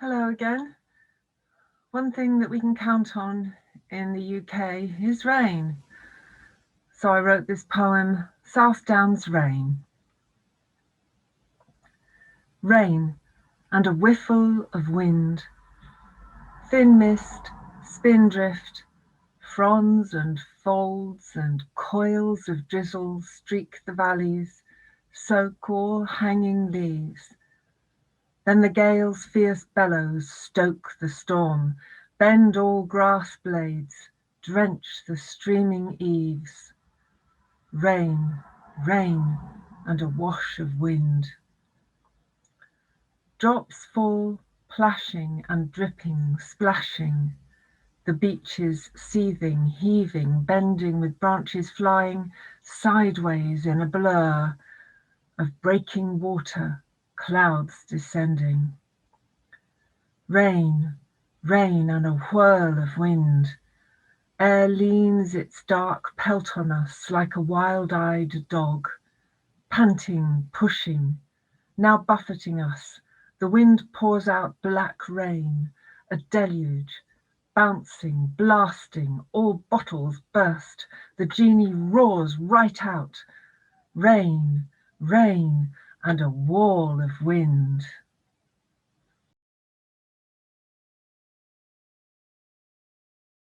Hello again. One thing that we can count on in the UK is rain. So I wrote this poem, South Downs Rain. Rain and a whiffle of wind, thin mist, spindrift, fronds and folds and coils of drizzle streak the valleys, soak all hanging leaves. Then the gale's fierce bellows stoke the storm, bend all grass blades, drench the streaming eaves. Rain, rain, and a wash of wind. Drops fall, plashing and dripping, splashing. The beaches seething, heaving, bending with branches flying sideways in a blur of breaking water, clouds descending. Rain, rain, and a whirl of wind. Air leans its dark pelt on us like a wild-eyed dog, panting, pushing, now buffeting us. The wind pours out black rain, a deluge, bouncing, blasting, all bottles burst. The genie roars right out. Rain, rain, and a wall of wind.